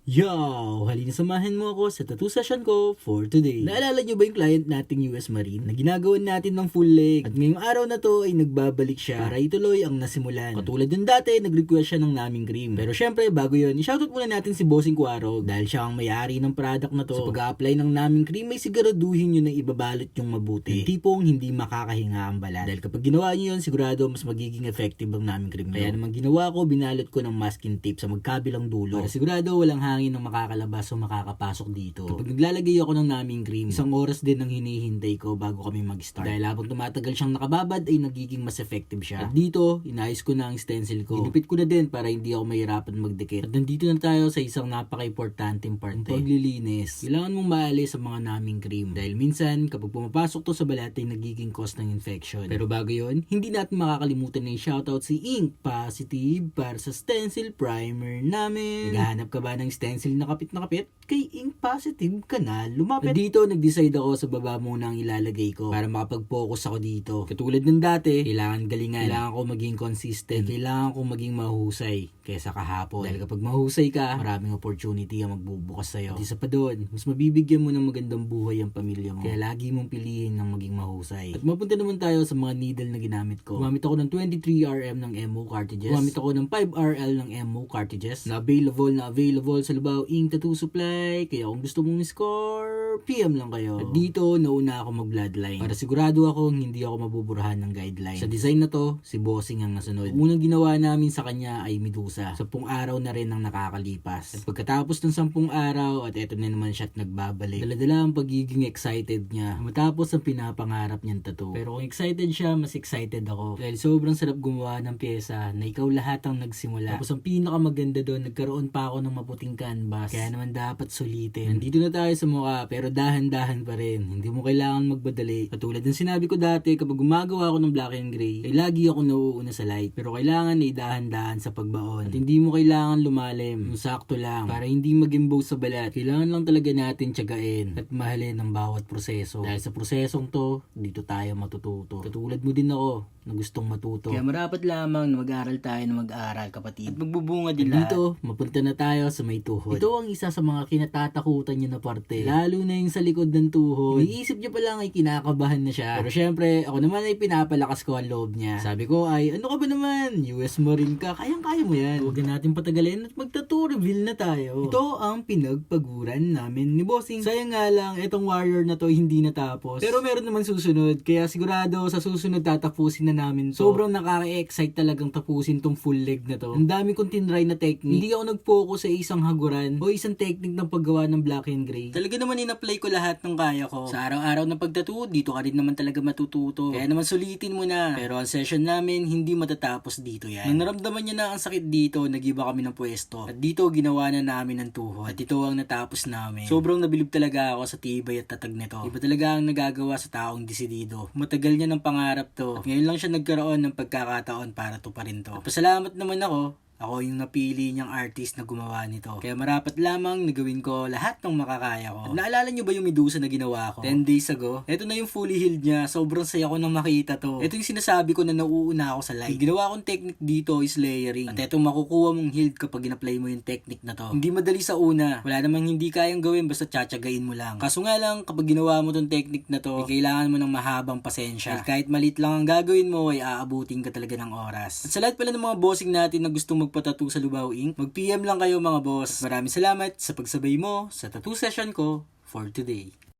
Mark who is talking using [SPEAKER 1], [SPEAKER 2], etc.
[SPEAKER 1] Yo! Halina samahan mo ako sa tattoo session ko for today. Naalala nyo ba yung client nating US Marine na ginagawan natin ng full leg? At ngayong araw na to ay nagbabalik siya para ituloy ang nasimulan. Katulad yung dati, nag-request siya ng naming cream. Pero syempre, bago yun, i-shoutout muna natin si Bossing Cuarog dahil siya ang may-ari ng product na to. Sa pag-a-apply ng naming cream, may siguraduhin nyo na ibabalot yung mabuti. Yung tipong hindi makakahinga ang balat. Dahil kapag ginawa nyo yun, sigurado mas magiging effective ang naming cream nyo. Kaya naman ginawa ko, binalot ko ng masking tape sa magkabilang dulo. Para sigurado walang hangin ng makakalabas o makakapasok dito. Kapag naglalagay ako ng naming cream, isang oras din ang hinihintay ko bago kami mag-start. Dahil habang tumatagal siyang nakababad ay nagiging mas effective siya. At dito, inayos ko na ang stencil ko. Inupit ko na din para hindi ako mahirapan magdikit. At nandito na tayo sa isang napaka-importanteng parte. Ang paglilinis. Kailangan mong maalis sa mga naming cream. Dahil minsan, kapag pumapasok to sa balat ay nagiging cause ng infection. Pero bago yun, hindi natin makakalimutan na i-shoutout si Ink Positive para sa stencil primer namin. Naghahanap ka ba ng stencil na kapit kay Ink Positive ka na lumapit. At dito nag-decide ako sa baba muna ang ilalagay ko para makapag-focus ako dito. Katulad ng dati, kailangan galingan, kailangan ko maging consistent, kailangan ko maging mahusay kaysa kahapon. Dahil kapag mahusay ka, maraming opportunity ang magbubukas sa'yo. At isa pa doon, mas mabibigyan mo ng magandang buhay ang pamilya mo. Kaya lagi mong piliin ng maging mahusay. At mapunta naman tayo sa mga needle na ginamit ko. Gumamit ako ng 23RM ng MO cartridges. Gumamit ako ng 5RL ng MO cartridges na available sa Lubao Ink Tattoo Supply. Kaya kung gusto mong score, PM lang kayo. At dito, nauna ako mag-bloodline. Para sigurado akong hindi ako mabuburahan ng guideline. Sa design na to, si Bossing ang nasunod. Ang unang ginawa namin sa kanya ay Medusa. 10 araw na rin ang nakakalipas. At pagkatapos ng 10 araw, at eto na naman siya at nagbabalik. Daladala ang pagiging excited niya. Matapos ang pinapangarap niyang tattoo. Pero kung excited siya, mas excited ako. Dahil sobrang sarap gumawa ng pyesa na ikaw lahat ang nagsimula. Tapos ang pinakamaganda doon, nagkaroon pa ako ng maputing canvas. Kaya naman dapat sulitin. Nandito na tayo sa mukha, pero dahan-dahan pa rin. Hindi mo kailangan magbadali. Katulad ng sinabi ko dati, kapag gumagawa ako ng black and gray, ay lagi ako nauuna sa light. Pero kailangan ay dahan-dahan sa pagbaon. At hindi mo kailangan lumalim. Yung sakto lang. Para hindi mag-imbow sa balat. Kailangan lang talaga natin tiyagain at mahalin ang bawat proseso. Dahil sa prosesong to, dito tayo matututo. Katulad mo din ako na gustong matuto. Kaya marapat lamang na mag-aral tayo na mag-aral, kapatid. At magbubunga din lahat. Dito, mapunta na tayo sa may tuhod. Ito ang isa sa mga kinatatakutan niyo na parte. Lalo na yung sa likod ng tuhod. Iniisip niyo pa lang ay kinakabahan na siya. Pero syempre, ako naman ay pinapalakas ko ang loob niya. Sabi ko ay, ano ka ba naman? US Marine ka, kayang-kaya mo yan. Huwag na natin patagalin at mag-tattoo reveal na tayo. Ito ang pinagpaguran namin ni Bossing. Sayang nga lang, itong warrior na to hindi natapos. Pero meron naman susunod. Kaya sigurado sa susunod tatapusin na namin to. Sobrang nakaka-excite talagang tapusin tong full leg na to. Ang dami kong tinry na technique. Hindi ako nag-focus sa isang haguran o isang technique ng paggawa ng black and gray. Talaga naman in-apply ko lahat ng kaya ko. Sa araw-araw na pagtattoo, dito ka rin naman talaga matututo. Kaya naman sulitin mo na. Pero ang session namin, hindi matatapos dito yan. Nung naramdaman niya na ang sakit dito, nag-iba kami ng pwesto. At dito, ginawa na namin ng tuhod. At ito ang natapos namin. Sobrang nabilib talaga ako sa tibay at tatag nito. Iba talaga ang nagagawa sa taong desidido. Matagal niya ng pangarap to. At ngayon lang siya nagkaroon ng pagkakataon para to pa rin to. Pasalamat naman ako yung napili niyang artist na gumawa nito. Kaya marapat lamang na gawin ko lahat ng makakaya ko. At naalala niyo ba yung Medusa na ginawa ko 10 days ago? Ito na yung fully healed niya. Sobrang saya ko nang makita to. Ito yung sinasabi ko na nauuna ako sa light. Yung ginawa kong technique dito is layering. At ito makukuha mong healed kapag in-apply mo yung technique na to. Hindi madali sa una. Wala namang hindi kayang gawin basta tsatsagain mo lang. Kaso nga lang, kapag ginawa mo tong technique na to, kailangan mo ng mahabang pasensya. At kahit malit lang ang gagawin mo, ay aabutin ka talaga ng oras. At sa lahat pala ng mga bossing natin na gustong magpa-tattoo sa Lubao Ink, mag-PM lang kayo mga boss. At maraming salamat sa pagsabay mo sa tattoo session ko for today.